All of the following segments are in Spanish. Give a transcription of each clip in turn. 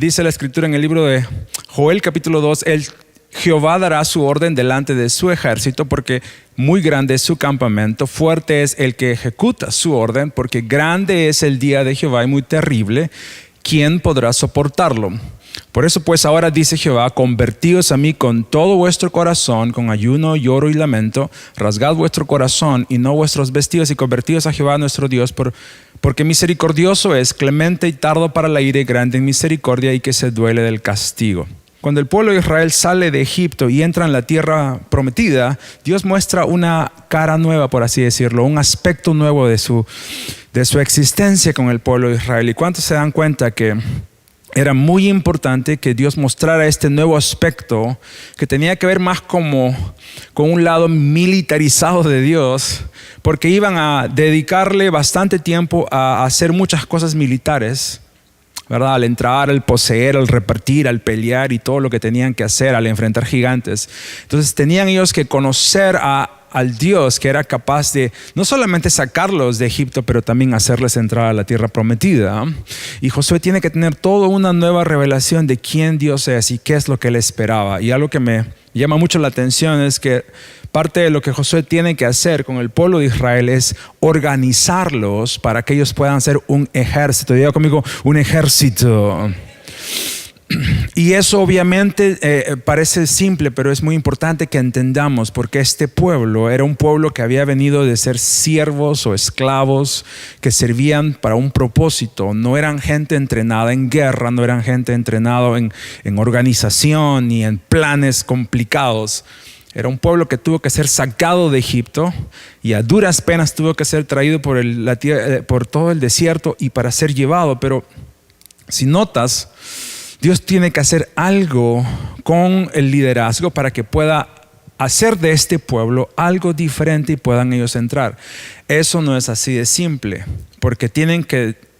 Dice la escritura en el libro de Joel capítulo 2, Jehová dará su orden delante de su ejército, porque muy grande es su campamento, fuerte es el que ejecuta su orden, porque grande es el día de Jehová y muy terrible. ¿Quién podrá soportarlo? Por eso pues ahora dice Jehová: convertíos a mí con todo vuestro corazón, con ayuno, lloro y lamento, rasgad vuestro corazón y no vuestros vestidos, y convertíos a Jehová nuestro Dios, porque misericordioso es, clemente y tardo para la ira y grande en misericordia, y que se duele del castigo. Cuando el pueblo de Israel sale de Egipto y entra en la tierra prometida, Dios muestra una cara nueva, por así decirlo, un aspecto nuevo de su existencia con el pueblo de Israel. ¿Y cuántos se dan cuenta que era muy importante que Dios mostrara este nuevo aspecto que tenía que ver más como con un lado militarizado de Dios, porque iban a dedicarle bastante tiempo a hacer muchas cosas militares, ¿verdad? Al entrar, al poseer, al repartir, al pelear y todo lo que tenían que hacer, al enfrentar gigantes. Entonces tenían ellos que conocer al Dios que era capaz de no solamente sacarlos de Egipto, pero también hacerles entrar a la tierra prometida. Y Josué tiene que tener toda una nueva revelación de quién Dios es y qué es lo que él esperaba. Y algo que me llama mucho la atención es que parte de lo que Josué tiene que hacer con el pueblo de Israel es organizarlos para que ellos puedan ser un ejército. Diga conmigo, un ejército. Y eso obviamente parece simple, pero es muy importante que entendamos, porque este pueblo era un pueblo que había venido de ser siervos o esclavos que servían para un propósito. No eran gente entrenada en guerra, no eran gente entrenada en organización ni en planes complicados. Era un pueblo que tuvo que ser sacado de Egipto y a duras penas tuvo que ser traído por todo el desierto y para ser llevado. Pero si notas, Dios tiene que hacer algo con el liderazgo para que pueda hacer de este pueblo algo diferente y puedan ellos entrar. Eso no es así de simple, porque tienen que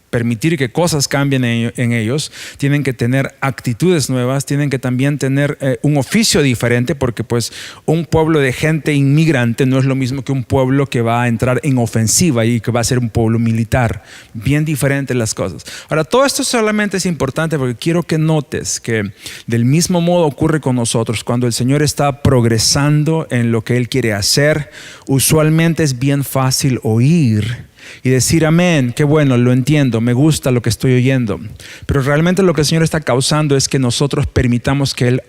permitir que cosas cambien en ellos, tienen que tener actitudes nuevas, tienen que también tener un oficio diferente, porque pues un pueblo de gente inmigrante no es lo mismo que un pueblo que va a entrar en ofensiva y que va a ser un pueblo militar. Bien diferentes las cosas. Ahora, todo esto solamente es importante porque quiero que notes que del mismo modo ocurre con nosotros. Cuando el Señor está progresando en lo que Él quiere hacer, usualmente es bien fácil oír y decir amén, qué bueno, lo entiendo, me gusta lo que estoy oyendo. Pero realmente lo que el Señor está causando es que nosotros permitamos que Él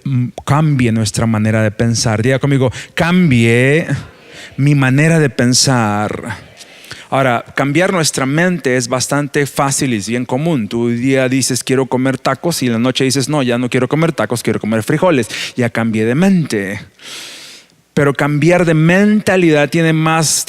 cambie nuestra manera de pensar. Diga conmigo, cambie mi manera de pensar. Ahora, cambiar nuestra mente es bastante fácil y es bien común. Tú un día dices quiero comer tacos y en la noche dices no, ya no quiero comer tacos, quiero comer frijoles. Ya cambié de mente. Pero cambiar de mentalidad tiene más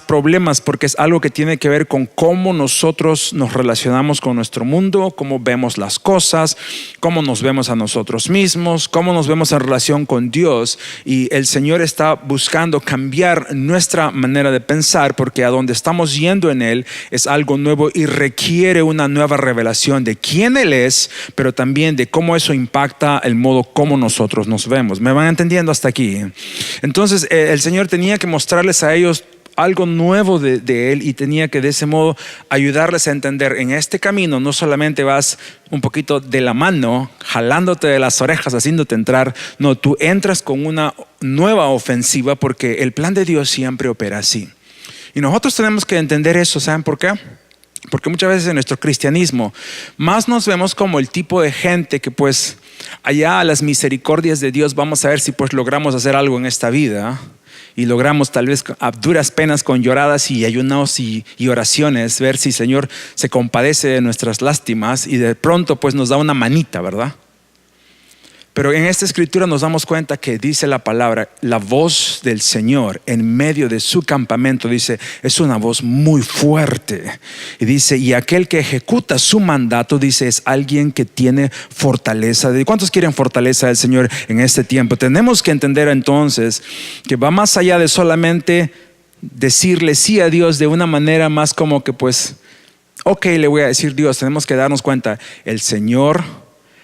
problemas, porque es algo que tiene que ver con cómo nosotros nos relacionamos con nuestro mundo, cómo vemos las cosas, cómo nos vemos a nosotros mismos, cómo nos vemos en relación con Dios. Y el Señor está buscando cambiar nuestra manera de pensar, porque a donde estamos yendo en Él es algo nuevo y requiere una nueva revelación de quién Él es, pero también de cómo eso impacta el modo como nosotros nos vemos. ¿Me van entendiendo hasta aquí? Entonces el Señor tenía que mostrarles a ellos algo nuevo de Él, y tenía que de ese modo ayudarles a entender: en este camino no solamente vas un poquito de la mano, jalándote de las orejas, haciéndote entrar. No, tú entras con una nueva ofensiva, porque el plan de Dios siempre opera así. Y nosotros tenemos que entender eso. ¿Saben por qué? Porque muchas veces en nuestro cristianismo más nos vemos como el tipo de gente que pues allá a las misericordias de Dios vamos a ver si pues logramos hacer algo en esta vida, y logramos tal vez a duras penas, con lloradas y ayunos y oraciones, ver si el Señor se compadece de nuestras lástimas y de pronto pues nos da una manita, ¿verdad? Pero en esta escritura nos damos cuenta que dice la palabra, la voz del Señor en medio de su campamento, dice, es una voz muy fuerte. Y dice, y aquel que ejecuta su mandato, dice, es alguien que tiene fortaleza. ¿Cuántos quieren fortaleza del Señor en este tiempo? Tenemos que entender entonces que va más allá de solamente decirle sí a Dios de una manera más como que pues, ok, le voy a decir Dios. Tenemos que darnos cuenta, el Señor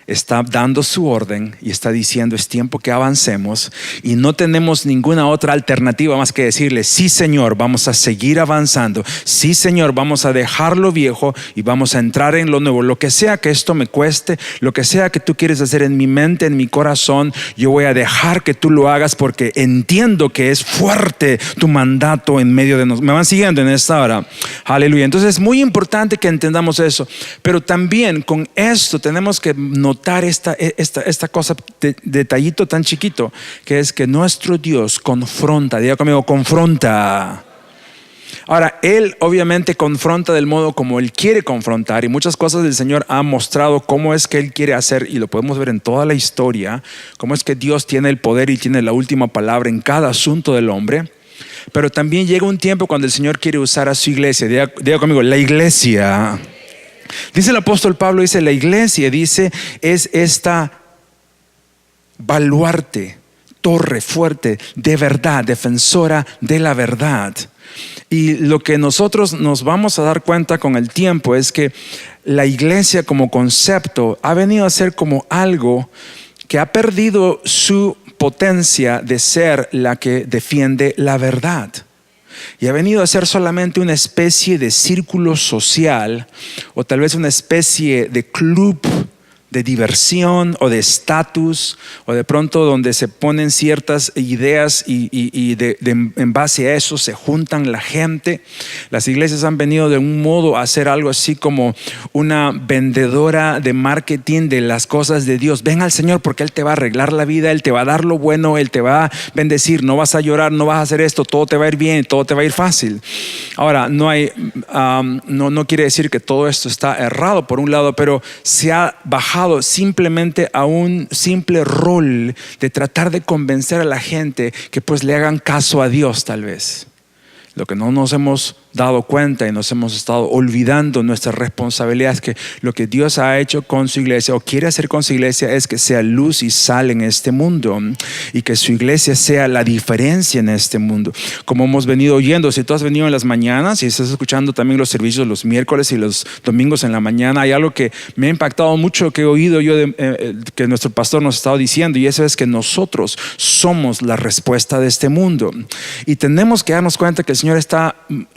está dando su orden y está diciendo es tiempo que avancemos, y no tenemos ninguna otra alternativa más que decirle sí Señor, vamos a seguir avanzando, sí Señor, vamos a dejar lo viejo y vamos a entrar en lo nuevo, lo que sea que esto me cueste, lo que sea que tú quieres hacer en mi mente, en mi corazón, yo voy a dejar que tú lo hagas porque entiendo que es fuerte tu mandato en medio de nosotros. ¿Me van siguiendo en esta hora? Aleluya. Entonces es muy importante que entendamos eso, pero también con esto tenemos que notar esta cosa, detallito tan chiquito, que es que nuestro Dios confronta. Diga conmigo, confronta. Ahora, Él obviamente confronta del modo como Él quiere confrontar, y muchas cosas del Señor ha mostrado cómo es que Él quiere hacer, y lo podemos ver en toda la historia, cómo es que Dios tiene el poder y tiene la última palabra en cada asunto del hombre. Pero también llega un tiempo cuando el Señor quiere usar a su iglesia. Diga conmigo, la iglesia. Dice el apóstol Pablo, dice la iglesia, dice es esta baluarte, torre fuerte de verdad, defensora de la verdad. Y lo que nosotros nos vamos a dar cuenta con el tiempo es que la iglesia como concepto ha venido a ser como algo que ha perdido su potencia de ser la que defiende la verdad. Y ha venido a ser solamente una especie de círculo social, o tal vez una especie de club de diversión o de estatus, o de pronto donde se ponen ciertas ideas y en base a eso se juntan la gente. Las iglesias han venido de un modo a hacer algo así como una vendedora de marketing de las cosas de Dios. Ven al Señor porque Él te va a arreglar la vida, Él te va a dar lo bueno, Él te va a bendecir, no vas a llorar, no vas a hacer esto, todo te va a ir bien, todo te va a ir fácil. Ahora, no quiere decir que todo esto está errado por un lado, pero se ha bajado simplemente a un simple rol de tratar de convencer a la gente que pues le hagan caso a Dios tal vez. Lo que no nos hemos dado cuenta y nos hemos estado olvidando nuestra responsabilidad es que lo que Dios ha hecho con su iglesia o quiere hacer con su iglesia es que sea luz y sal en este mundo, y que su iglesia sea la diferencia en este mundo. Como hemos venido oyendo, si tú has venido en las mañanas y estás escuchando también los servicios los miércoles y los domingos en la mañana, hay algo que me ha impactado mucho que he oído yo que nuestro pastor nos ha estado diciendo, y eso es que nosotros somos la respuesta de este mundo, y tenemos que darnos cuenta que el Señor está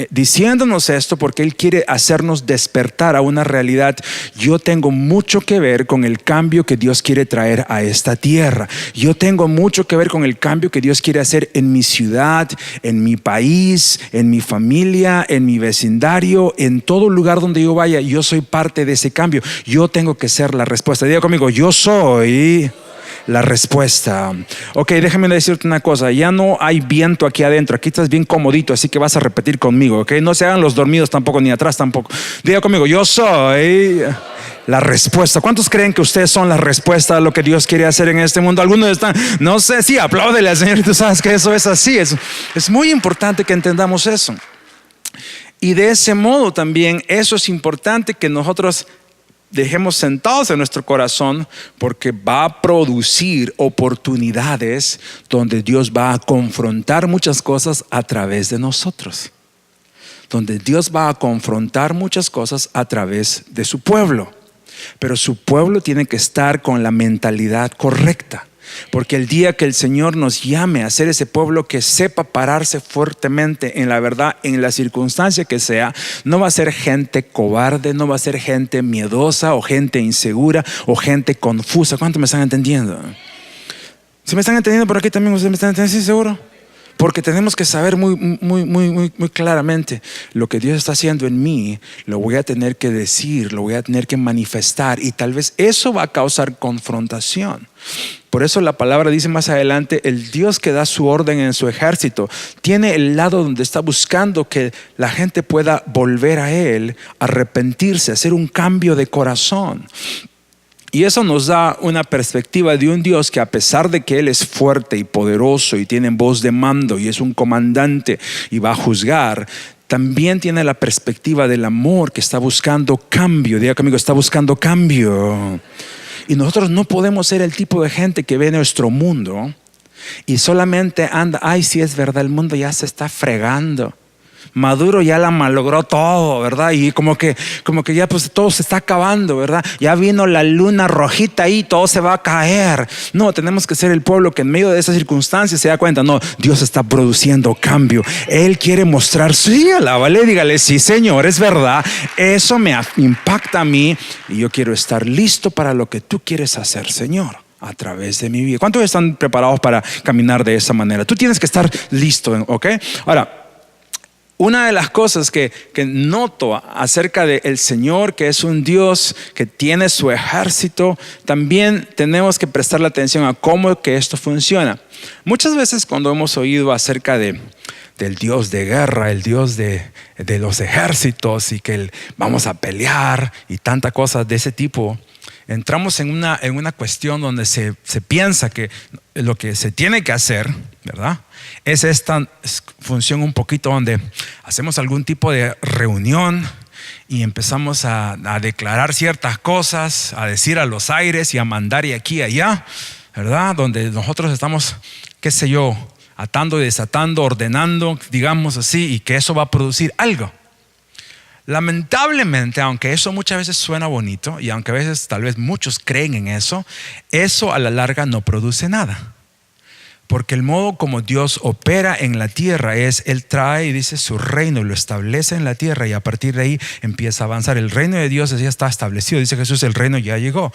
diciéndonos esto porque Él quiere hacernos despertar a una realidad. Yo tengo mucho que ver con el cambio que Dios quiere traer a esta tierra. Yo tengo mucho que ver con el cambio que Dios quiere hacer en mi ciudad, en mi país, en mi familia, en mi vecindario, en todo lugar donde yo vaya. Yo soy parte de ese cambio. Yo tengo que ser la respuesta. Diga conmigo, yo soy la respuesta. Ok, déjame decirte una cosa. Ya no hay viento aquí adentro. Aquí estás bien comodito, así que vas a repetir conmigo, ok. No se hagan los dormidos tampoco, ni atrás tampoco. Diga conmigo, yo soy la respuesta. ¿Cuántos creen que ustedes son la respuesta a lo que Dios quiere hacer en este mundo? Algunos están, no sé, sí, apláudele al Señor. Tú sabes que eso es así. Es muy importante que entendamos eso. Y de ese modo también eso es importante que nosotros dejemos sentados en nuestro corazón, porque va a producir oportunidades donde Dios va a confrontar muchas cosas a través de nosotros, donde Dios va a confrontar muchas cosas a través de su pueblo. Pero su pueblo tiene que estar con la mentalidad correcta, porque el día que el Señor nos llame a ser ese pueblo que sepa pararse fuertemente en la verdad, en la circunstancia que sea, no va a ser gente cobarde, no va a ser gente miedosa o gente insegura o gente confusa. ¿Cuánto me están entendiendo? ¿Se me están entendiendo por aquí también? ¿Ustedes me están entendiendo? ¿Sí, seguro? Porque tenemos que saber muy claramente lo que Dios está haciendo en mí. Lo voy a tener que decir, lo voy a tener que manifestar, y tal vez eso va a causar confrontación. Por eso la palabra dice más adelante, el Dios que da su orden en su ejército tiene el lado donde está buscando que la gente pueda volver a Él, arrepentirse, hacer un cambio de corazón. Y eso nos da una perspectiva de un Dios que, a pesar de que Él es fuerte y poderoso y tiene voz de mando y es un comandante y va a juzgar, también tiene la perspectiva del amor, que está buscando cambio. Diga conmigo, está buscando cambio. Y nosotros no podemos ser el tipo de gente que ve nuestro mundo y solamente anda, ay, sí es verdad, el mundo ya se está fregando. Maduro ya la malogró todo, ¿verdad? Y como que ya pues todo se está acabando, ¿verdad? Ya vino la luna rojita ahí, todo se va a caer. No, tenemos que ser el pueblo que en medio de esas circunstancias se da cuenta, no, Dios está produciendo cambio. Él quiere mostrar, sí, alábale, dígale, sí Señor, es verdad. Eso me impacta a mí y yo quiero estar listo para lo que tú quieres hacer, Señor, a través de mi vida. ¿Cuántos están preparados para caminar de esa manera? Tú tienes que estar listo, ¿ok? Ahora, una de las cosas que noto acerca del Señor, que es un Dios que tiene su ejército, también tenemos que prestarle atención a cómo que esto funciona. Muchas veces cuando hemos oído acerca del Dios de guerra, el Dios de los ejércitos y que vamos a pelear y tantas cosas de ese tipo, entramos en una cuestión donde se piensa que lo que se tiene que hacer, ¿verdad?, es esta función un poquito donde hacemos algún tipo de reunión y empezamos a declarar ciertas cosas, a decir a los aires y a mandar y aquí y allá, ¿verdad?, donde nosotros estamos, qué sé yo, atando y desatando, ordenando, digamos así, y que eso va a producir algo. Lamentablemente, aunque eso muchas veces suena bonito y aunque a veces tal vez muchos creen en eso, eso a la larga no produce nada. Porque el modo como Dios opera en la tierra es, Él trae y dice su reino y lo establece en la tierra y a partir de ahí empieza a avanzar. El reino de Dios ya está establecido, dice Jesús, el reino ya llegó.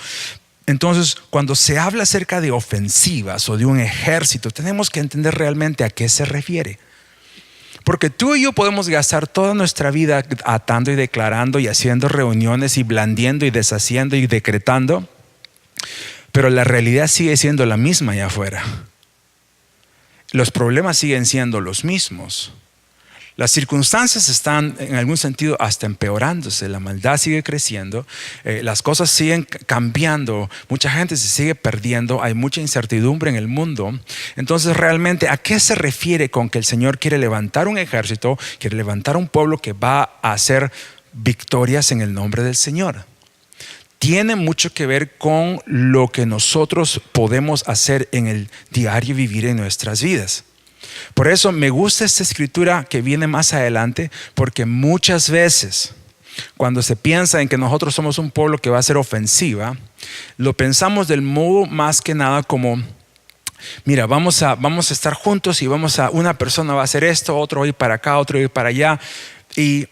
Entonces, cuando se habla acerca de ofensivas o de un ejército, tenemos que entender realmente a qué se refiere. Porque tú y yo podemos gastar toda nuestra vida atando y declarando y haciendo reuniones y blandiendo y deshaciendo y decretando, pero la realidad sigue siendo la misma allá afuera. Los problemas siguen siendo los mismos. Las circunstancias están en algún sentido hasta empeorándose, la maldad sigue creciendo, las cosas siguen cambiando, mucha gente se sigue perdiendo, hay mucha incertidumbre en el mundo. Entonces realmente, ¿a qué se refiere con que el Señor quiere levantar un ejército, quiere levantar un pueblo que va a hacer victorias en el nombre del Señor? Tiene mucho que ver con lo que nosotros podemos hacer en el diario vivir en nuestras vidas. Por eso me gusta esta escritura que viene más adelante, porque muchas veces cuando se piensa en que nosotros somos un pueblo que va a ser ofensiva, lo pensamos del modo más que nada como, mira, vamos a estar juntos y una persona va a hacer esto, otro va a ir para acá, otro va a ir para allá, y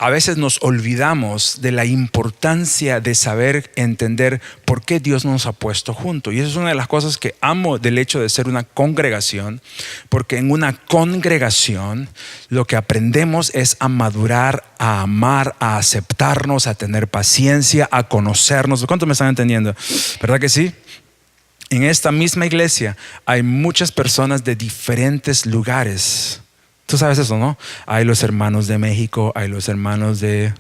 a veces nos olvidamos de la importancia de saber entender por qué Dios nos ha puesto juntos. Y eso es una de las cosas que amo del hecho de ser una congregación, porque en una congregación lo que aprendemos es a madurar, a amar, a aceptarnos, a tener paciencia, a conocernos. ¿Cuántos me están entendiendo? ¿Verdad que sí? En esta misma iglesia hay muchas personas de diferentes lugares. Tú sabes eso, ¿no? Hay los hermanos de México, hay los hermanos ¿de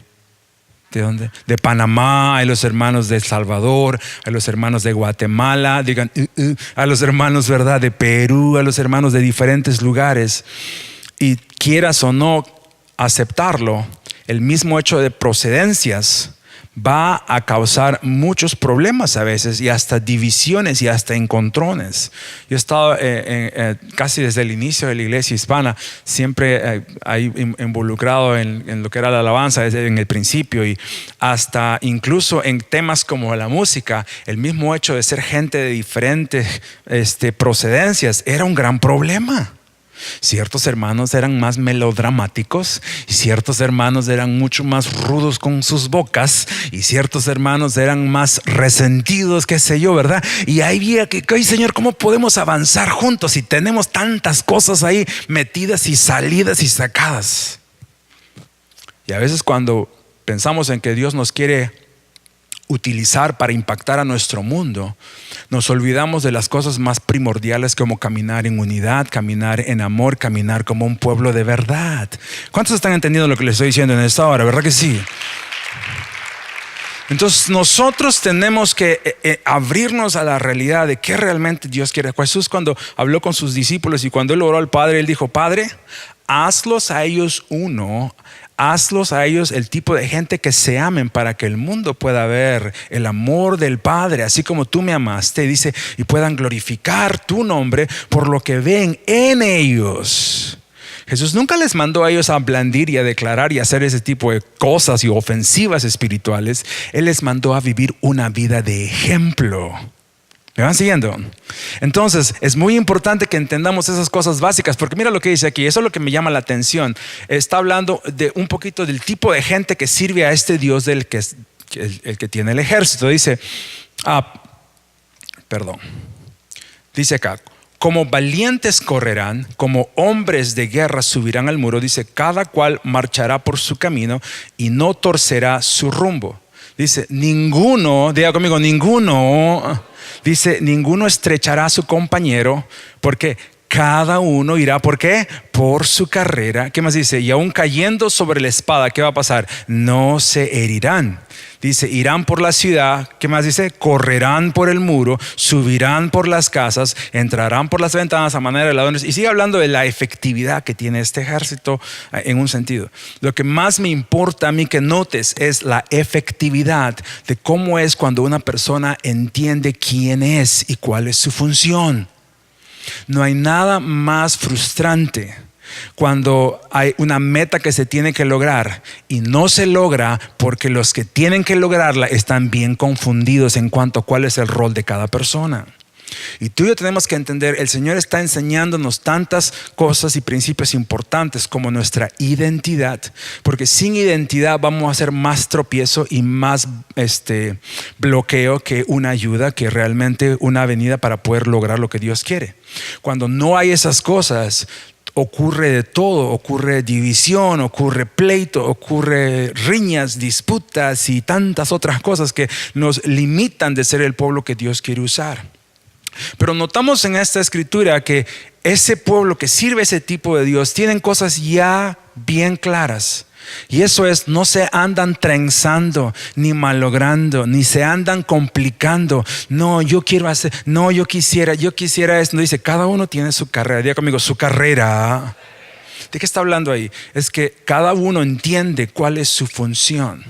dónde? De Panamá, hay los hermanos de El Salvador, hay los hermanos de Guatemala, digan, hay los hermanos, ¿verdad?, de Perú, hay los hermanos de diferentes lugares. Y quieras o no aceptarlo, el mismo hecho de procedencias va a causar muchos problemas a veces y hasta divisiones y hasta encontrones. Yo he estado casi desde el inicio de la iglesia hispana, siempre ahí involucrado en lo que era la alabanza desde en el principio, y hasta incluso en temas como la música, el mismo hecho de ser gente de diferentes procedencias era un gran problema. Ciertos hermanos eran más melodramáticos y ciertos hermanos eran mucho más rudos con sus bocas y ciertos hermanos eran más resentidos, qué sé yo, ¿verdad? Y ahí vi que, ay Señor, ¿cómo podemos avanzar juntos si tenemos tantas cosas ahí metidas y salidas y sacadas? Y a veces cuando pensamos en que Dios nos quiere utilizar para impactar a nuestro mundo, nos olvidamos de las cosas más primordiales, como caminar en unidad, caminar en amor, caminar como un pueblo de verdad. ¿Cuántos están entendiendo lo que les estoy diciendo en esta hora? ¿Verdad que sí? Entonces nosotros tenemos que abrirnos a la realidad de qué realmente Dios quiere. Jesús, cuando habló con sus discípulos y cuando Él oró al Padre, Él dijo: Padre, hazlos a ellos uno, hazlos a ellos el tipo de gente que se amen, para que el mundo pueda ver el amor del Padre, así como tú me amaste, dice, y puedan glorificar tu nombre por lo que ven en ellos. Jesús nunca les mandó a ellos a blandir y a declarar y a hacer ese tipo de cosas y ofensivas espirituales. Él les mandó a vivir una vida de ejemplo. ¿Me van siguiendo? Entonces es muy importante que entendamos esas cosas básicas, porque mira lo que dice aquí, eso es lo que me llama la atención. Está hablando de un poquito del tipo de gente que sirve a este Dios del que el que tiene el ejército. Dice acá, como valientes correrán, como hombres de guerra subirán al muro. Dice, cada cual marchará por su camino y no torcerá su rumbo. Dice, ninguno, diga conmigo, ninguno. Dice, ninguno estrechará a su compañero, porque cada uno irá, ¿por qué? Por su carrera. ¿Qué más dice? Y aún cayendo sobre la espada, ¿qué va a pasar? No se herirán. Dice, irán por la ciudad. ¿Qué más dice? Correrán por el muro, subirán por las casas, entrarán por las ventanas a manera de ladrones. Y sigue hablando de la efectividad que tiene este ejército en un sentido. Lo que más me importa a mí que notes es la efectividad de cómo es cuando una persona entiende quién es y cuál es su función. No hay nada más frustrante cuando hay una meta que se tiene que lograr y no se logra porque los que tienen que lograrla están bien confundidos en cuanto a cuál es el rol de cada persona. Y tú y yo tenemos que entender, el Señor está enseñándonos tantas cosas y principios importantes como nuestra identidad, porque sin identidad vamos a hacer más tropiezo y más bloqueo que una ayuda, que realmente una avenida para poder lograr lo que Dios quiere. Cuando no hay esas cosas, ocurre de todo, ocurre división, ocurre pleito, ocurre riñas, disputas y tantas otras cosas que nos limitan de ser el pueblo que Dios quiere usar. Pero notamos en esta escritura que ese pueblo que sirve a ese tipo de Dios tienen cosas ya bien claras. Y eso es, no se andan trenzando, ni malogrando, ni se andan complicando. No, yo quiero hacer, no, yo quisiera esto. No, dice, cada uno tiene su carrera. Diga conmigo, su carrera. ¿De qué está hablando ahí? Es que cada uno entiende cuál es su función.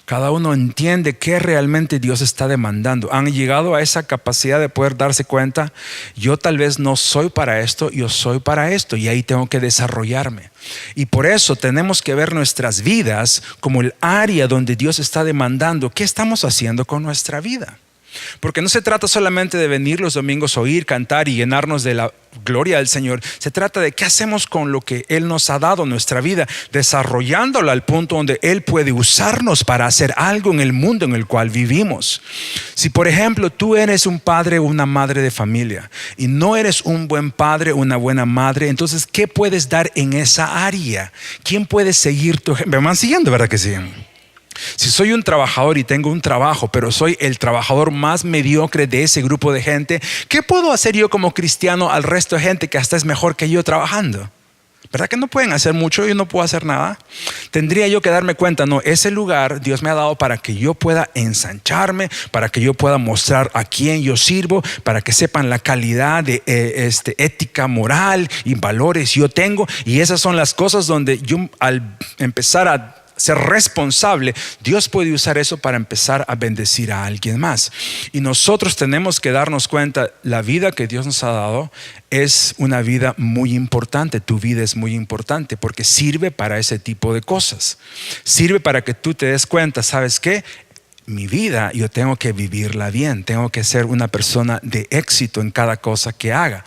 Cada uno entiende qué realmente Dios está demandando. Han llegado a esa capacidad de poder darse cuenta, yo tal vez no soy para esto, yo soy para esto, y ahí tengo que desarrollarme. Y por eso tenemos que ver nuestras vidas como el área donde Dios está demandando qué estamos haciendo con nuestra vida. Porque no se trata solamente de venir los domingos, oír, cantar y llenarnos de la gloria del Señor. Se trata de qué hacemos con lo que Él nos ha dado en nuestra vida, desarrollándola al punto donde Él puede usarnos para hacer algo en el mundo en el cual vivimos. Si por ejemplo tú eres un padre o una madre de familia y no eres un buen padre o una buena madre, entonces ¿qué puedes dar en esa área? ¿Quién puede seguir tu ejemplo? ¿Me van siguiendo, verdad que sí? Si soy un trabajador y tengo un trabajo, pero soy el trabajador más mediocre de ese grupo de gente, ¿qué puedo hacer yo como cristiano al resto de gente que hasta es mejor que yo trabajando? ¿Verdad que no pueden hacer mucho? Yo no puedo hacer nada. Tendría yo que darme cuenta, no, ese lugar Dios me ha dado para que yo pueda ensancharme, para que yo pueda mostrar a quién yo sirvo, para que sepan la calidad de ética, moral y valores yo tengo. Y esas son las cosas donde yo, al empezar a ser responsable, Dios puede usar eso para empezar a bendecir a alguien más. Y nosotros tenemos que darnos cuenta, la vida que Dios nos ha dado es una vida muy importante. Tu vida es muy importante porque sirve para ese tipo de cosas. Sirve para que tú te des cuenta, ¿sabes qué? Mi vida yo tengo que vivirla bien, tengo que ser una persona de éxito en cada cosa que haga.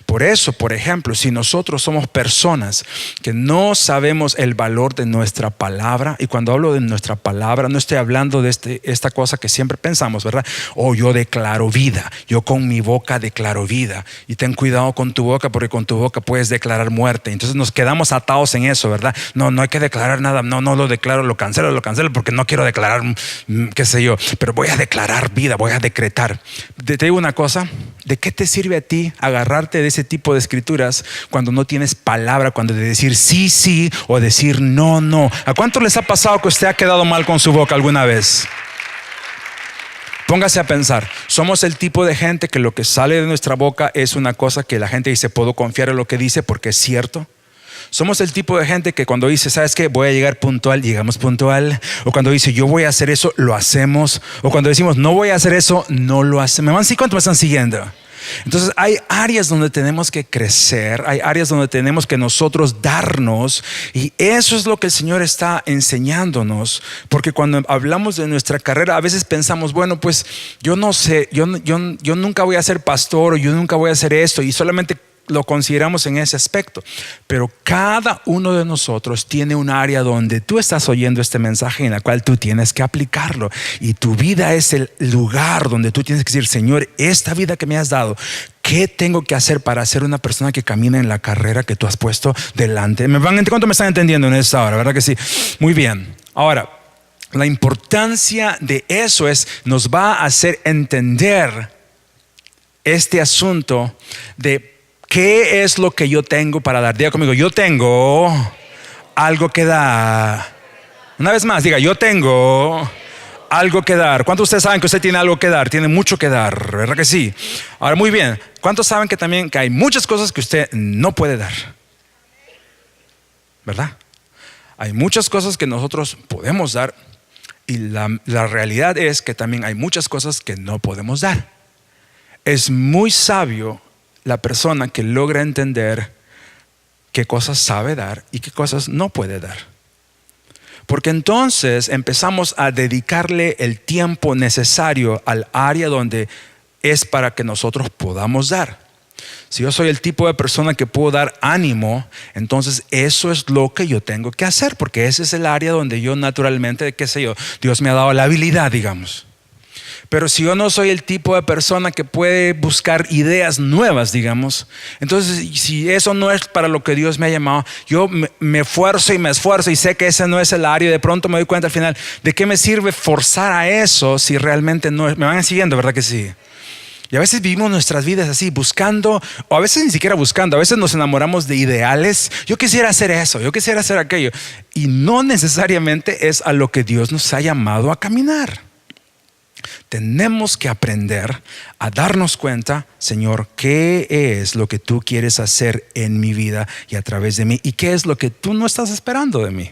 Por eso, por ejemplo, si nosotros somos personas que no sabemos el valor de nuestra palabra, y cuando hablo de nuestra palabra no estoy hablando de esta cosa que siempre pensamos, ¿verdad? Yo declaro vida, yo con mi boca declaro vida, y ten cuidado con tu boca porque con tu boca puedes declarar muerte. Entonces nos quedamos atados en eso, ¿verdad? No hay que declarar nada, no lo declaro, lo cancelo porque no quiero declarar qué sé yo, pero voy a declarar vida, voy a decretar. Te digo una cosa, ¿de qué te sirve a ti agarrarte de ese tipo de escrituras cuando no tienes palabra, cuando de decir sí, sí o decir no, no? ¿A cuánto les ha pasado que usted ha quedado mal con su boca alguna vez? Póngase a pensar, somos el tipo de gente que lo que sale de nuestra boca es una cosa que la gente dice, puedo confiar en lo que dice porque es cierto. Somos el tipo de gente que cuando dice, ¿sabes qué? Voy a llegar puntual, llegamos puntual. O cuando dice, yo voy a hacer eso, lo hacemos. O cuando decimos, no voy a hacer eso, no lo hacemos. ¿Cuánto me están siguiendo? Entonces hay áreas donde tenemos que crecer, hay áreas donde tenemos que nosotros darnos, y eso es lo que el Señor está enseñándonos, porque cuando hablamos de nuestra carrera a veces pensamos, bueno, pues yo no sé, yo nunca voy a ser pastor, o yo nunca voy a hacer esto, y solamente lo consideramos en ese aspecto. Pero cada uno de nosotros tiene un área donde tú estás oyendo este mensaje en la cual tú tienes que aplicarlo, y tu vida es el lugar donde tú tienes que decir, Señor, esta vida que me has dado, ¿qué tengo que hacer para ser una persona que camina en la carrera que tú has puesto delante? ¿Cuánto me están entendiendo en esta hora? ¿Verdad que sí? Muy bien. Ahora, la importancia de eso nos va a hacer entender este asunto de ¿qué es lo que yo tengo para dar? Diga conmigo, yo tengo algo que dar. Una vez más, diga, yo tengo algo que dar. ¿Cuántos de ustedes saben que usted tiene algo que dar? Tiene mucho que dar, ¿verdad que sí? Ahora, muy bien. ¿Cuántos saben que también que hay muchas cosas que usted no puede dar? ¿Verdad? Hay muchas cosas que nosotros podemos dar, y la realidad es que también hay muchas cosas que no podemos dar. Es muy sabio la persona que logra entender qué cosas sabe dar y qué cosas no puede dar. Porque entonces empezamos a dedicarle el tiempo necesario al área donde es para que nosotros podamos dar. Si yo soy el tipo de persona que puedo dar ánimo, entonces eso es lo que yo tengo que hacer, porque ese es el área donde yo naturalmente, qué sé yo, Dios me ha dado la habilidad, digamos. Pero si yo no soy el tipo de persona que puede buscar ideas nuevas, digamos, entonces si eso no es para lo que Dios me ha llamado, yo me esfuerzo y sé que ese no es el área, y de pronto me doy cuenta al final, ¿de qué me sirve forzar a eso si realmente no es? Me van siguiendo, ¿verdad que sí? Y a veces vivimos nuestras vidas así, buscando, o a veces ni siquiera buscando, a veces nos enamoramos de ideales. Yo quisiera hacer eso, yo quisiera hacer aquello, y no necesariamente es a lo que Dios nos ha llamado a caminar. Tenemos que aprender a darnos cuenta, Señor, ¿qué es lo que tú quieres hacer en mi vida y a través de mí? ¿Y qué es lo que tú no estás esperando de mí?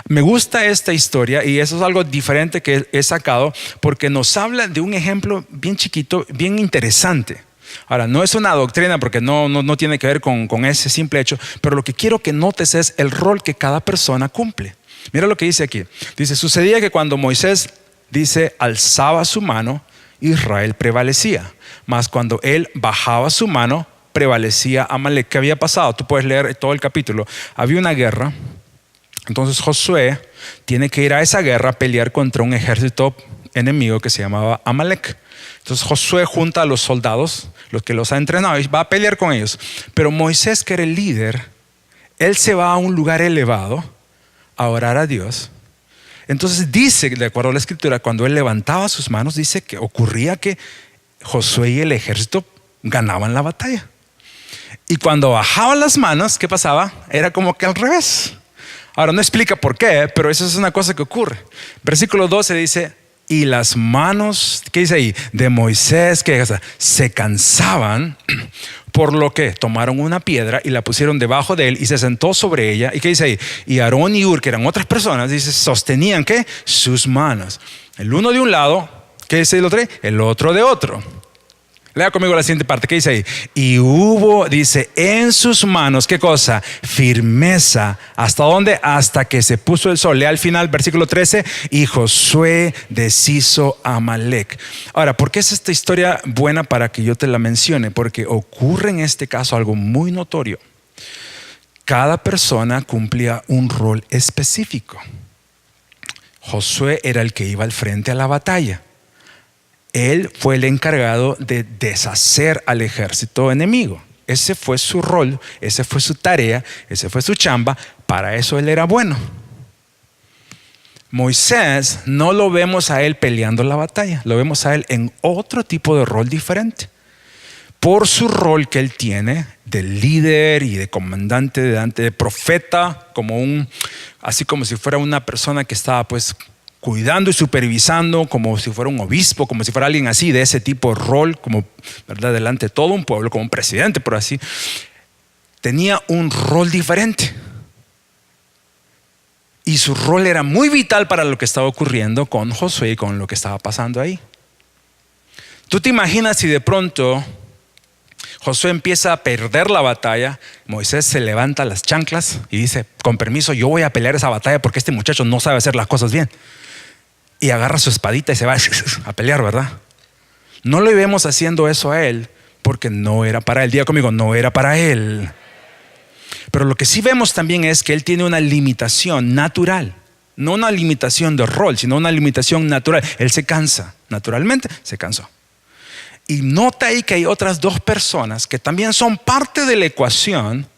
Me gusta esta historia, y eso es algo diferente que he sacado, porque nos habla de un ejemplo bien chiquito, bien interesante. Ahora, no es una doctrina porque no tiene que ver con ese simple hecho, pero lo que quiero que notes es el rol que cada persona cumple. Mira lo que dice aquí. Dice, sucedía que cuando Moisés, dice, alzaba su mano, Israel prevalecía, mas cuando él bajaba su mano, prevalecía Amalek. ¿Qué había pasado? Tú puedes leer todo el capítulo. Había una guerra. Entonces Josué tiene que ir a esa guerra a pelear contra un ejército enemigo que se llamaba Amalek. Entonces Josué junta a los soldados, los que los ha entrenado, y va a pelear con ellos. Pero Moisés, que era el líder, él se va a un lugar elevado a orar a Dios. Entonces dice, de acuerdo a la escritura, cuando él levantaba sus manos, dice que ocurría que Josué y el ejército ganaban la batalla. Y cuando bajaban las manos, ¿qué pasaba? Era como que al revés. Ahora no explica por qué, pero eso es una cosa que ocurre. Versículo 12 dice, y las manos, ¿qué dice ahí? De Moisés, que se cansaban, por lo que tomaron una piedra y la pusieron debajo de él y se sentó sobre ella. ¿Y qué dice ahí? Y Aarón y Hur, que eran otras personas, dice, sostenían ¿qué? Sus manos. El uno de un lado, ¿qué dice el otro? El otro de otro. Lea conmigo la siguiente parte, ¿qué dice ahí? Y hubo, dice, en sus manos, ¿qué cosa? Firmeza. ¿Hasta dónde? Hasta que se puso el sol. Lea al final, versículo 13, y Josué deshizo a Amalek. Ahora, ¿por qué es esta historia buena para que yo te la mencione? Porque ocurre en este caso algo muy notorio. Cada persona cumplía un rol específico. Josué era el que iba al frente a la batalla. Él fue el encargado de deshacer al ejército enemigo. Ese fue su rol, esa fue su tarea, esa fue su chamba. Para eso él era bueno. Moisés no lo vemos a él peleando la batalla, lo vemos a él en otro tipo de rol diferente. Por su rol que él tiene de líder y de comandante, de profeta, así como si fuera una persona que estaba pues cuidando y supervisando, como si fuera un obispo, como si fuera alguien así, de ese tipo de rol, como ¿verdad? Delante de todo un pueblo, como un presidente, por así. Tenía un rol diferente. Y su rol era muy vital para lo que estaba ocurriendo con Josué y con lo que estaba pasando ahí. Tú te imaginas si de pronto Josué empieza a perder la batalla. Moisés se levanta las chanclas y dice: con permiso, yo voy a pelear esa batalla porque este muchacho no sabe hacer las cosas bien. Y agarra su espadita y se va a pelear, ¿verdad? No le vemos haciendo eso a él porque no era para él. Diga conmigo, no era para él. Pero lo que sí vemos también es que él tiene una limitación natural. No una limitación de rol, sino una limitación natural. Él se cansa, naturalmente se cansó. Y nota ahí que hay otras dos personas que también son parte de la ecuación,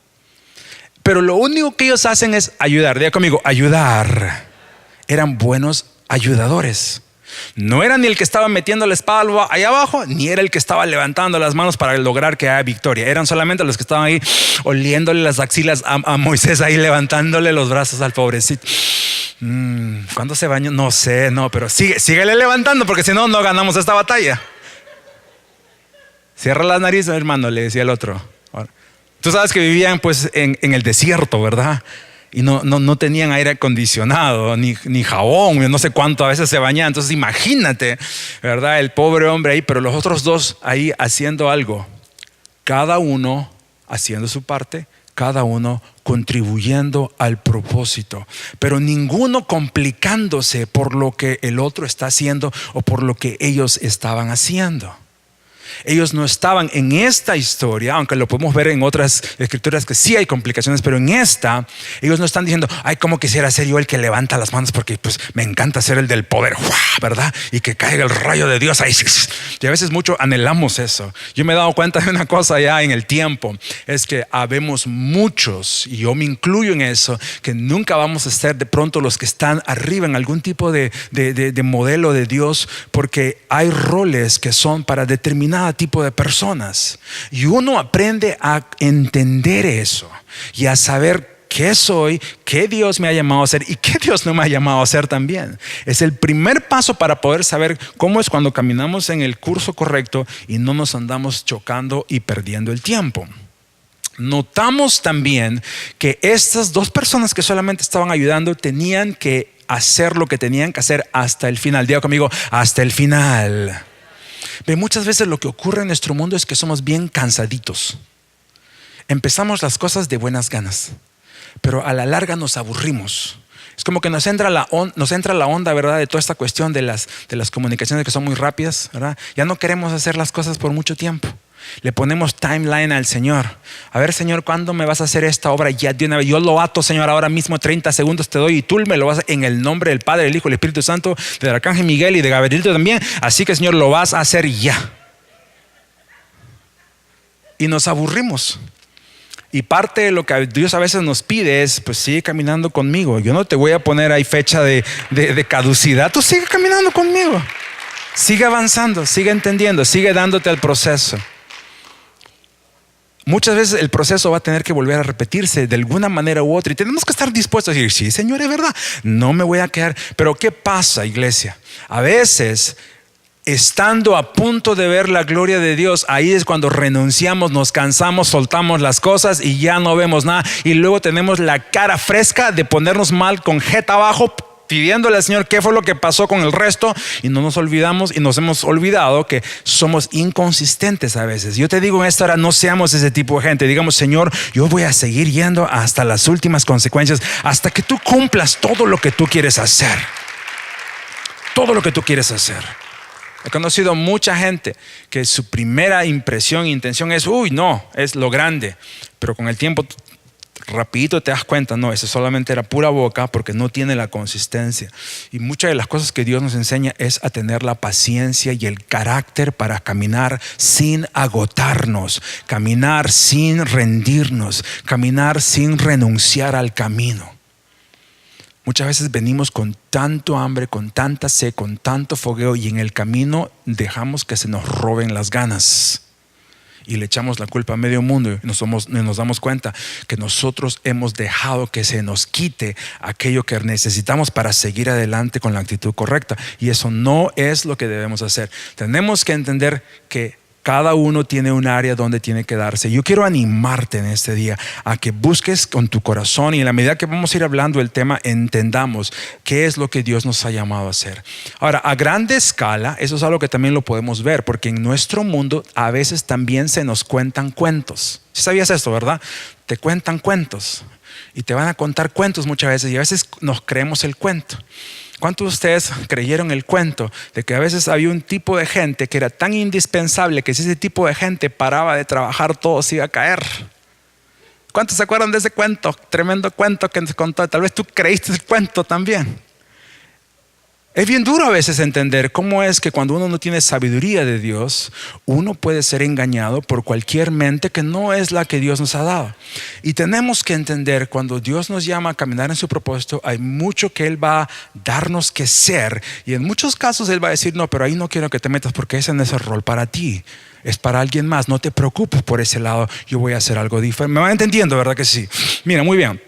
pero lo único que ellos hacen es ayudar. Diga conmigo, ayudar. Eran buenos ayudadores. No era ni el que estaba metiendo la espada allá abajo, ni era el que estaba levantando las manos para lograr que haya victoria. Eran solamente los que estaban ahí oliéndole las axilas a Moisés, ahí levantándole los brazos al pobrecito. ¿Cuándo se bañó? No sé, pero síguele levantando porque si no, no ganamos esta batalla. Cierra las narices, hermano, le decía el otro. Tú sabes que vivían pues en el desierto, ¿verdad? Y no tenían aire acondicionado, ni jabón, no sé cuánto a veces se bañaban. Entonces imagínate, ¿verdad? El pobre hombre ahí, pero los otros dos ahí haciendo algo. Cada uno haciendo su parte, cada uno contribuyendo al propósito. Pero ninguno complicándose por lo que el otro está haciendo o por lo que ellos estaban haciendo. Ellos no estaban en esta historia, aunque lo podemos ver en otras escrituras que sí hay complicaciones, pero en esta, ellos no están diciendo: ay, cómo quisiera ser yo el que levanta las manos porque pues me encanta ser el del poder, ¿verdad? Y que caiga el rayo de Dios ahí. Y a veces mucho anhelamos eso. Yo me he dado cuenta de una cosa ya en el tiempo, es que habemos muchos, y yo me incluyo en eso, que nunca vamos a ser de pronto los que están arriba en algún tipo de modelo de Dios, porque hay roles que son para determinada tipo de personas, y uno aprende a entender eso y a saber qué soy, qué Dios me ha llamado a hacer y qué Dios no me ha llamado a hacer también. Es el primer paso para poder saber cómo es cuando caminamos en el curso correcto y no nos andamos chocando y perdiendo el tiempo. Notamos también que estas dos personas que solamente estaban ayudando tenían que hacer lo que tenían que hacer hasta el final. Diga conmigo, hasta el final. Muchas veces lo que ocurre en nuestro mundo es que somos bien cansaditos. Empezamos las cosas de buenas ganas, pero a la larga nos aburrimos. Es como que nos entra la onda, ¿verdad? De toda esta cuestión de las comunicaciones que son muy rápidas, ¿verdad? Ya no queremos hacer las cosas por mucho tiempo. Le ponemos timeline al Señor. A ver, Señor, ¿cuándo me vas a hacer esta obra? Ya de una vez. Yo lo ato, Señor, ahora mismo 30 segundos te doy y tú me lo vas a hacer en el nombre del Padre, del Hijo, del Espíritu Santo, del Arcángel Miguel y de Gabriel también. Así que, Señor, lo vas a hacer ya. Y nos aburrimos. Y parte de lo que Dios a veces nos pide es: pues sigue caminando conmigo. Yo no te voy a poner ahí fecha de caducidad. Tú sigue caminando conmigo. Sigue avanzando, sigue entendiendo, sigue dándote al proceso. Muchas veces el proceso va a tener que volver a repetirse de alguna manera u otra, y tenemos que estar dispuestos a decir: sí, Señor, es verdad, no me voy a quedar. Pero ¿qué pasa, iglesia? A veces, estando a punto de ver la gloria de Dios, ahí es cuando renunciamos, nos cansamos, soltamos las cosas y ya no vemos nada, y luego tenemos la cara fresca de ponernos mal con jeta abajo, pidiéndole al Señor qué fue lo que pasó con el resto, y no nos olvidamos y nos hemos olvidado que somos inconsistentes a veces. Yo te digo en esta hora, no seamos ese tipo de gente. Digamos: Señor, yo voy a seguir yendo hasta las últimas consecuencias, hasta que tú cumplas todo lo que tú quieres hacer. Todo lo que tú quieres hacer. He conocido mucha gente que su primera impresión e intención es: uy, no, es lo grande. Pero con el tiempo rapidito te das cuenta: no, eso solamente era pura boca, porque no tiene la consistencia. Y muchas de las cosas que Dios nos enseña es a tener la paciencia y el carácter para caminar sin agotarnos, caminar sin rendirnos, caminar sin renunciar al camino. Muchas veces venimos con tanto hambre, con tanta sed, con tanto fogueo, y en el camino dejamos que se nos roben las ganas. Y le echamos la culpa a medio mundo y nos damos cuenta que nosotros hemos dejado que se nos quite aquello que necesitamos para seguir adelante con la actitud correcta. Y eso no es lo que debemos hacer. Tenemos que entender que Cada uno tiene un área donde tiene que darse. Yo quiero animarte en este día a que busques con tu corazón, y en la medida que vamos a ir hablando del tema, entendamos qué es lo que Dios nos ha llamado a hacer. Ahora, a grande escala, eso es algo que también lo podemos ver, porque en nuestro mundo a veces también se nos cuentan cuentos. ¿Sí sabías esto, verdad? Te cuentan cuentos y te van a contar cuentos muchas veces, y a veces nos creemos el cuento. ¿Cuántos de ustedes creyeron el cuento de que a veces había un tipo de gente que era tan indispensable que si ese tipo de gente paraba de trabajar, todo se iba a caer? ¿Cuántos se acuerdan de ese cuento? Tremendo cuento que nos contó. Tal vez tú creíste el cuento también. Es bien duro a veces entender cómo es que cuando uno no tiene sabiduría de Dios, uno puede ser engañado por cualquier mente que no es la que Dios nos ha dado. Y tenemos que entender, cuando Dios nos llama a caminar en su propósito, hay mucho que Él va a darnos que ser. Y en muchos casos Él va a decir, no, pero ahí no quiero que te metas porque ese no es el rol para ti. Es para alguien más. No te preocupes por ese lado. Yo voy a hacer algo diferente. ¿Me van entendiendo, verdad que sí? Mira, muy bien.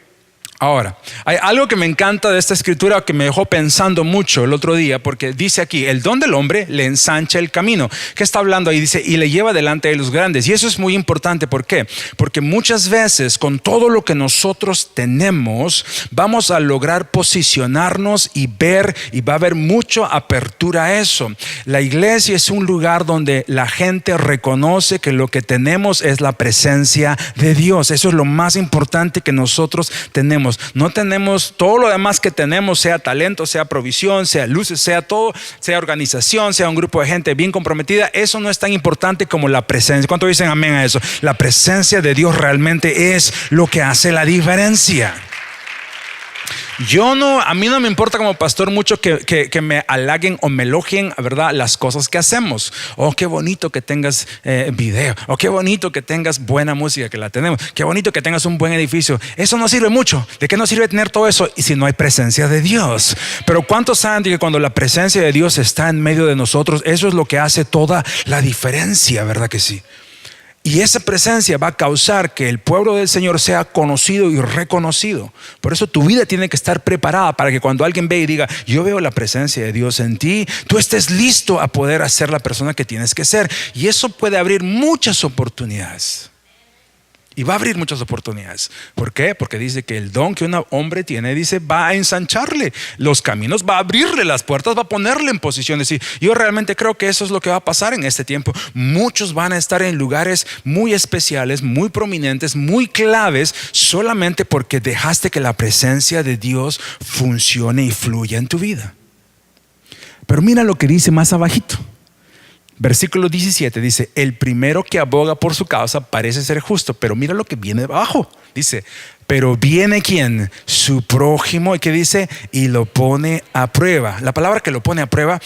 Ahora, hay algo que me encanta de esta escritura que me dejó pensando mucho el otro día, porque dice aquí, el don del hombre le ensancha el camino. ¿Qué está hablando ahí? Dice, y le lleva delante de los grandes. Y eso es muy importante. ¿Por qué? Porque muchas veces con todo lo que nosotros tenemos, vamos a lograr posicionarnos y ver, y va a haber mucha apertura a eso. La iglesia es un lugar donde la gente reconoce que lo que tenemos es la presencia de Dios. Eso es lo más importante que nosotros tenemos. No tenemos todo lo demás que tenemos, sea talento, sea provisión, sea luces, sea todo, sea organización, sea un grupo de gente bien comprometida. Eso no es tan importante como la presencia. ¿Cuánto dicen amén a eso? La presencia de Dios realmente es lo que hace la diferencia. A mí no me importa como pastor mucho que me halaguen o me elogien, ¿verdad?, las cosas que hacemos. Oh, qué bonito que tengas video. Oh, qué bonito que tengas buena música, que la tenemos. Qué bonito que tengas un buen edificio. Eso no sirve mucho. ¿De qué nos sirve tener todo eso y si no hay presencia de Dios? Pero ¿cuántos saben que cuando la presencia de Dios está en medio de nosotros, eso es lo que hace toda la diferencia, ¿verdad que sí? Y esa presencia va a causar que el pueblo del Señor sea conocido y reconocido. Por eso tu vida tiene que estar preparada para que cuando alguien ve y diga, yo veo la presencia de Dios en ti, tú estés listo a poder ser la persona que tienes que ser. Y eso puede abrir muchas oportunidades. Y va a abrir muchas oportunidades. ¿Por qué? Porque dice que el don que un hombre tiene, dice, va a ensancharle los caminos, va a abrirle las puertas, va a ponerle en posiciones. Y yo realmente creo que eso es lo que va a pasar en este tiempo. Muchos van a estar en lugares muy especiales, muy prominentes, muy claves, solamente porque dejaste que la presencia de Dios funcione y fluya en tu vida. Pero mira lo que dice más abajito. Versículo 17 dice, el primero que aboga por su causa parece ser justo, pero mira lo que viene abajo. Dice, pero viene ¿quién? Su prójimo. ¿Y qué dice? Y lo pone a prueba. La palabra que lo pone a prueba,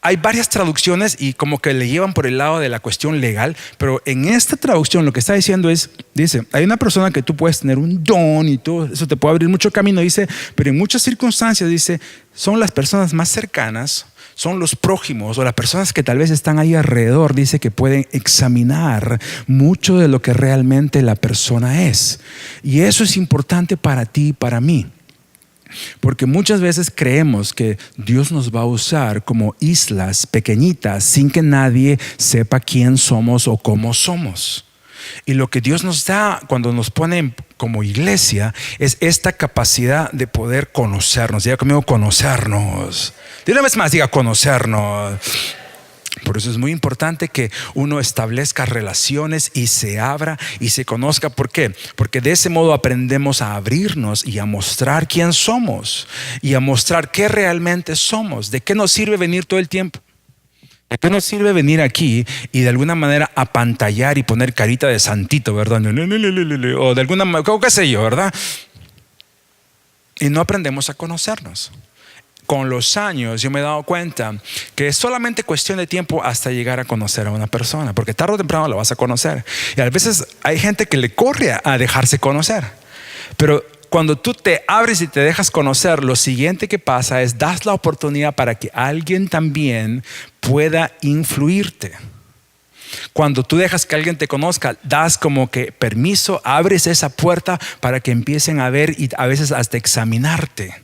hay varias traducciones y como que le llevan por el lado de la cuestión legal, pero en esta traducción lo que está diciendo es, dice, hay una persona que tú puedes tener un don y todo eso te puede abrir mucho camino, dice, pero en muchas circunstancias, dice, son las personas más cercanas, son los prójimos o las personas que tal vez están ahí alrededor, dice, que pueden examinar mucho de lo que realmente la persona es. Y eso es importante para ti y para mí. Porque muchas veces creemos que Dios nos va a usar como islas pequeñitas sin que nadie sepa quién somos o cómo somos. Y lo que Dios nos da cuando nos pone como iglesia es esta capacidad de poder conocernos. Diga conmigo, conocernos. De una vez más, diga conocernos. Por eso es muy importante que uno establezca relaciones y se abra y se conozca. ¿Por qué? Porque de ese modo aprendemos a abrirnos y a mostrar quién somos y a mostrar qué realmente somos. ¿De qué nos sirve venir todo el tiempo? ¿De qué nos sirve venir aquí y de alguna manera apantallar y poner carita de santito, verdad? O de alguna manera, qué sé yo, ¿verdad? Y no aprendemos a conocernos. Con los años yo me he dado cuenta que es solamente cuestión de tiempo hasta llegar a conocer a una persona, porque tarde o temprano la vas a conocer. Y a veces hay gente que le corre a dejarse conocer, pero cuando tú te abres y te dejas conocer, lo siguiente que pasa es das la oportunidad para que alguien también pueda influirte. Cuando tú dejas que alguien te conozca, das como que permiso, abres esa puerta para que empiecen a ver y a veces hasta examinarte.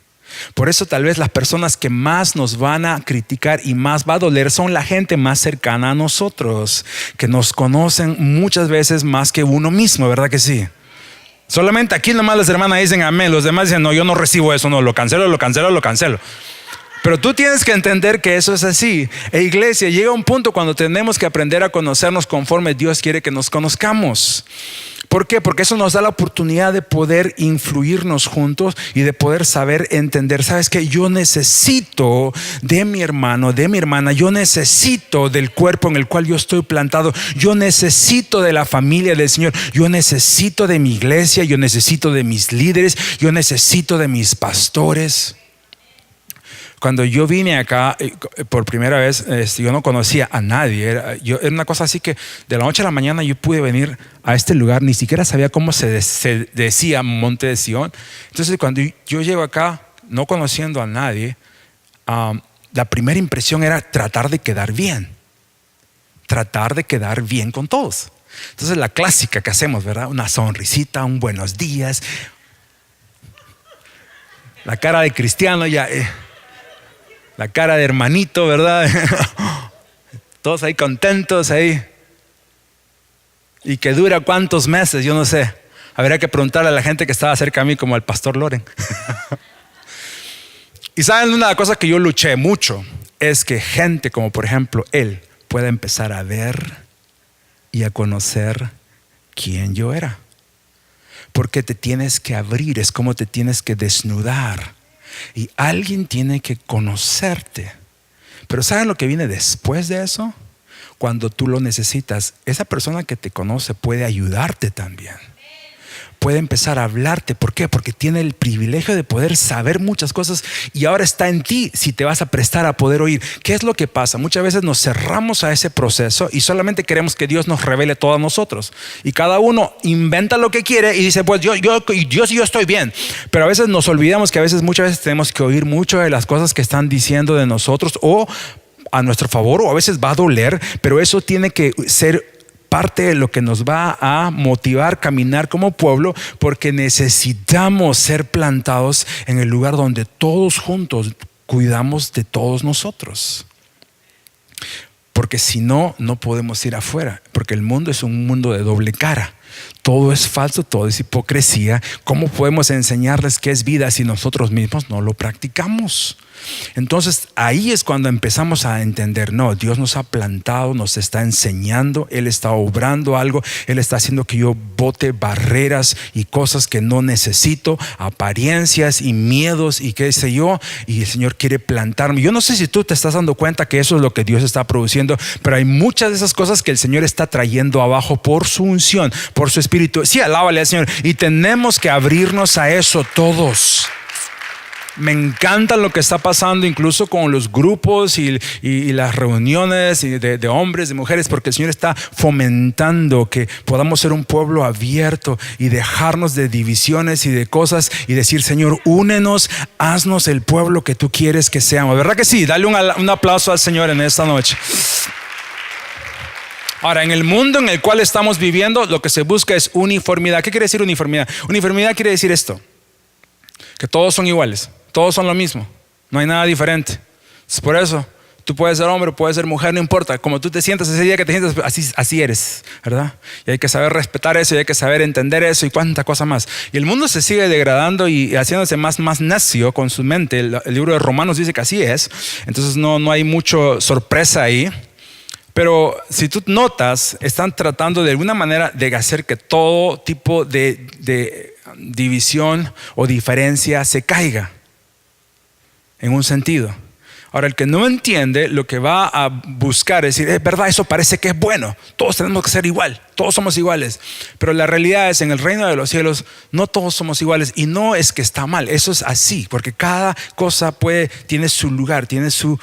Por eso tal vez las personas que más nos van a criticar y más va a doler son la gente más cercana a nosotros, que nos conocen muchas veces más que uno mismo, ¿verdad que sí? Solamente aquí nomás las hermanas dicen amén, los demás dicen no, yo no recibo eso, no, lo cancelo, lo cancelo, lo cancelo. Pero tú tienes que entender que eso es así. Iglesia, llega un punto cuando tenemos que aprender a conocernos conforme Dios quiere que nos conozcamos. ¿Por qué? Porque eso nos da la oportunidad de poder influirnos juntos y de poder saber entender. ¿Sabes qué? Yo necesito de mi hermano, de mi hermana. Yo necesito del cuerpo en el cual yo estoy plantado. Yo necesito de la familia del Señor. Yo necesito de mi iglesia. Yo necesito de mis líderes. Yo necesito de mis pastores. Cuando yo vine acá por primera vez, yo no conocía a nadie. Era una cosa así que de la noche a la mañana yo pude venir a este lugar. Ni siquiera sabía cómo se decía Monte de Sion. Entonces cuando yo llego acá no conociendo a nadie, la primera impresión era tratar de quedar bien. Tratar de quedar bien con todos. Entonces la clásica que hacemos, ¿verdad? Una sonrisita, un buenos días. La cara de cristiano ya... la cara de hermanito, ¿verdad? Todos ahí contentos ahí. ¿Y que dura cuántos meses? Yo no sé. Habría que preguntarle a la gente que estaba cerca de mí, como al pastor Loren. Y saben, una cosa que yo luché mucho es que gente como por ejemplo él pueda empezar a ver y a conocer quién yo era. Porque te tienes que abrir, es como te tienes que desnudar. Y alguien tiene que conocerte. Pero ¿saben lo que viene después de eso? Cuando tú lo necesitas, esa persona que te conoce puede ayudarte también. Puede empezar a hablarte. ¿Por qué? Porque tiene el privilegio de poder saber muchas cosas y ahora está en ti si te vas a prestar a poder oír. ¿Qué es lo que pasa? Muchas veces nos cerramos a ese proceso y solamente queremos que Dios nos revele todo a nosotros. Y cada uno inventa lo que quiere y dice, pues yo estoy bien. Pero a veces nos olvidamos que muchas veces tenemos que oír mucho de las cosas que están diciendo de nosotros o a nuestro favor, o a veces va a doler, pero eso tiene que ser parte de lo que nos va a motivar a caminar como pueblo, porque necesitamos ser plantados en el lugar donde todos juntos cuidamos de todos nosotros. Porque si no, no podemos ir afuera, porque el mundo es un mundo de doble cara. Todo es falso, todo es hipocresía. ¿Cómo podemos enseñarles qué es vida si nosotros mismos no lo practicamos? Entonces ahí es cuando empezamos a entender, no, Dios nos ha plantado, nos está enseñando, Él está obrando algo, Él está haciendo que yo bote barreras y cosas que no necesito, apariencias y miedos y qué sé yo, y el Señor quiere plantarme. Yo no sé si tú te estás dando cuenta que eso es lo que Dios está produciendo, pero hay muchas de esas cosas que el Señor está trayendo abajo por su unción, por su Espíritu. Sí, alábale al Señor, y tenemos que abrirnos a eso todos. Me encanta lo que está pasando incluso con los grupos y las reuniones de hombres, de mujeres, porque el Señor está fomentando que podamos ser un pueblo abierto y dejarnos de divisiones y de cosas y decir, Señor, únenos, haznos el pueblo que tú quieres que seamos. ¿Verdad que sí? Dale un aplauso al Señor en esta noche. Ahora, en el mundo en el cual estamos viviendo, lo que se busca es uniformidad. ¿Qué quiere decir uniformidad? Uniformidad quiere decir esto, que todos son iguales. Todos son lo mismo, no hay nada diferente. Es por eso, tú puedes ser hombre, puedes ser mujer, no importa. Como tú te sientas ese día que te sientas, así eres, ¿verdad? Y hay que saber respetar eso, y hay que saber entender eso y cuánta cosa más. Y el mundo se sigue degradando y haciéndose más necio con su mente. El libro de Romanos dice que así es. Entonces no hay mucha sorpresa ahí. Pero si tú notas, están tratando de alguna manera de hacer que todo tipo de división o diferencia se caiga. En un sentido. Ahora, el que no entiende lo que va a buscar es decir, es verdad, eso parece que es bueno. Todos tenemos que ser igual. Todos somos iguales. Pero la realidad es, en el reino de los cielos, no todos somos iguales. Y no es que está mal. Eso es así. Porque cada cosa tiene su lugar, tiene su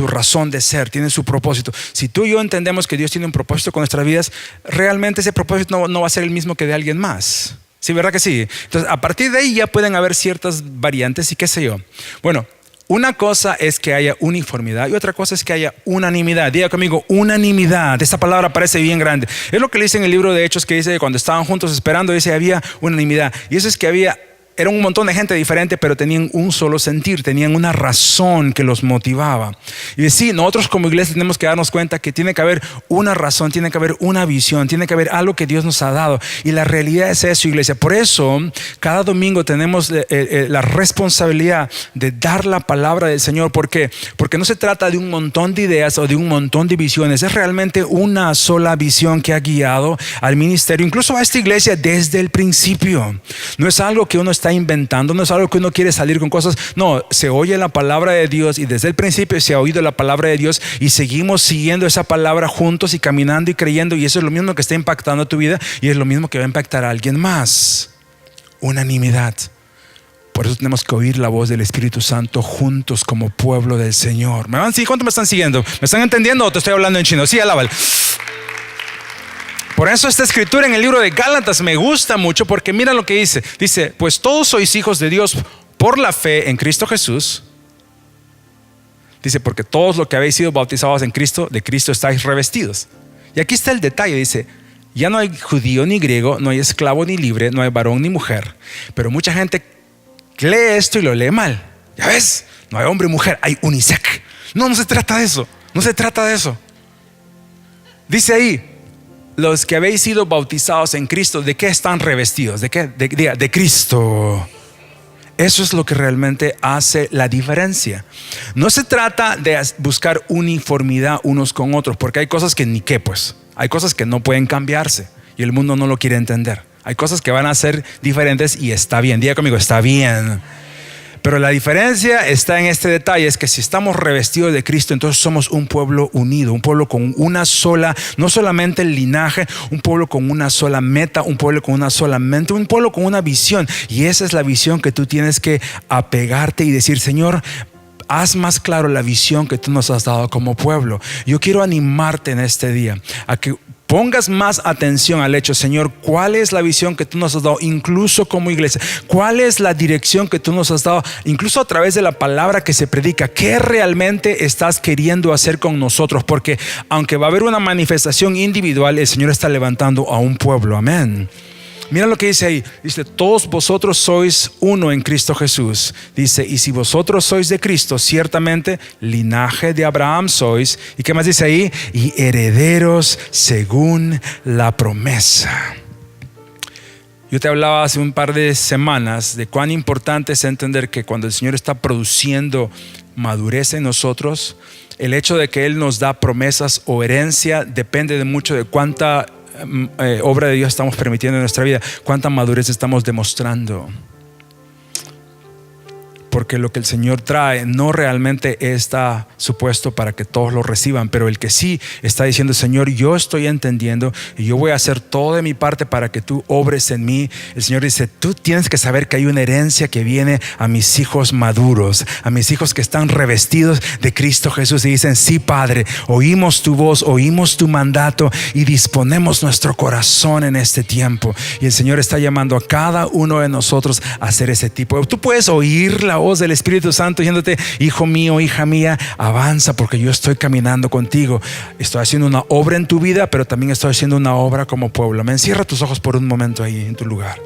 razón de ser, tiene su propósito. Si tú y yo entendemos que Dios tiene un propósito con nuestras vidas, realmente ese propósito no va a ser el mismo que de alguien más. Sí, ¿verdad que sí? Entonces, a partir de ahí ya pueden haber ciertas variantes y qué sé yo. Bueno, una cosa es que haya uniformidad y otra cosa es que haya unanimidad. Diga conmigo, unanimidad. Esta palabra parece bien grande. Es lo que le dice en el libro de Hechos, que dice que cuando estaban juntos esperando, dice había unanimidad. Y eso es que había era un montón de gente diferente, pero tenían un solo sentir, tenían una razón que los motivaba. Y sí, nosotros como iglesia tenemos que darnos cuenta que tiene que haber una razón, tiene que haber una visión, tiene que haber algo que Dios nos ha dado. Y la realidad es eso, iglesia. Por eso, cada domingo tenemos la responsabilidad de dar la palabra del Señor. ¿Por qué? Porque no se trata de un montón de ideas o de un montón de visiones. Es realmente una sola visión que ha guiado al ministerio, incluso a esta iglesia desde el principio. No es algo que uno está inventando, no es algo que uno quiere salir con cosas. No, se oye la palabra de Dios y desde el principio se ha oído la palabra de Dios y seguimos siguiendo esa palabra juntos y caminando y creyendo, y eso es lo mismo que está impactando tu vida y es lo mismo que va a impactar a alguien más. Unanimidad. Por eso tenemos que oír la voz del Espíritu Santo juntos como pueblo del Señor. ¿Me van? ¿Sí? ¿Cuánto me están siguiendo? ¿Me están entendiendo o te estoy hablando en chino? Sí, alábalo. Por eso esta escritura en el libro de Gálatas me gusta mucho, porque mira lo que dice. Dice, pues todos sois hijos de Dios por la fe en Cristo Jesús. Dice, porque todos los que habéis sido bautizados en Cristo, de Cristo estáis revestidos. Y aquí está el detalle, dice, ya no hay judío ni griego, no hay esclavo ni libre, no hay varón ni mujer. Pero mucha gente lee esto y lo lee mal. Ya ves, no hay hombre y mujer, hay unisex. No se trata de eso, no se trata de eso. Dice ahí, los que habéis sido bautizados en Cristo, ¿de qué están revestidos? ¿De qué? De Cristo. Eso es lo que realmente hace la diferencia. No se trata de buscar uniformidad unos con otros, porque hay cosas que ni qué, pues. Hay cosas que no pueden cambiarse y el mundo no lo quiere entender. Hay cosas que van a ser diferentes y está bien. Diga conmigo, está bien. Pero la diferencia está en este detalle, es que si estamos revestidos de Cristo, entonces somos un pueblo unido, un pueblo con una sola, no solamente el linaje, un pueblo con una sola meta, un pueblo con una sola mente, un pueblo con una visión. Y esa es la visión que tú tienes que apegarte y decir, Señor, haz más claro la visión que tú nos has dado como pueblo. Yo quiero animarte en este día a que pongas más atención al hecho, Señor, ¿cuál es la visión que tú nos has dado incluso como iglesia? ¿Cuál es la dirección que tú nos has dado incluso a través de la palabra que se predica? ¿Qué realmente estás queriendo hacer con nosotros? Porque aunque va a haber una manifestación individual, el Señor está levantando a un pueblo. Amén. Mira lo que dice ahí. Dice, todos vosotros sois uno en Cristo Jesús. Dice, y si vosotros sois de Cristo, ciertamente linaje de Abraham sois. ¿Y qué más dice ahí? Y herederos según la promesa. Yo te hablaba hace un par de semanas de cuán importante es entender que cuando el Señor está produciendo madurez en nosotros, el hecho de que Él nos da promesas o herencia depende de mucho de cuánta obra de Dios estamos permitiendo en nuestra vida, cuánta madurez estamos demostrando. Porque lo que el Señor trae no realmente está supuesto para que todos lo reciban, pero el que sí está diciendo, Señor, yo estoy entendiendo y yo voy a hacer todo de mi parte para que tú obres en mí. El Señor dice, tú tienes que saber que hay una herencia que viene a mis hijos maduros, a mis hijos que están revestidos de Cristo Jesús y dicen, sí, Padre, oímos tu voz, oímos tu mandato y disponemos nuestro corazón en este tiempo. Y el Señor está llamando a cada uno de nosotros a hacer ese tipo. Tú puedes oír la voz del Espíritu Santo diciéndote, hijo mío, hija mía, avanza porque yo estoy caminando contigo. Estoy haciendo una obra en tu vida, pero también estoy haciendo una obra como pueblo. Me encierra tus ojos por un momento ahí en tu lugar.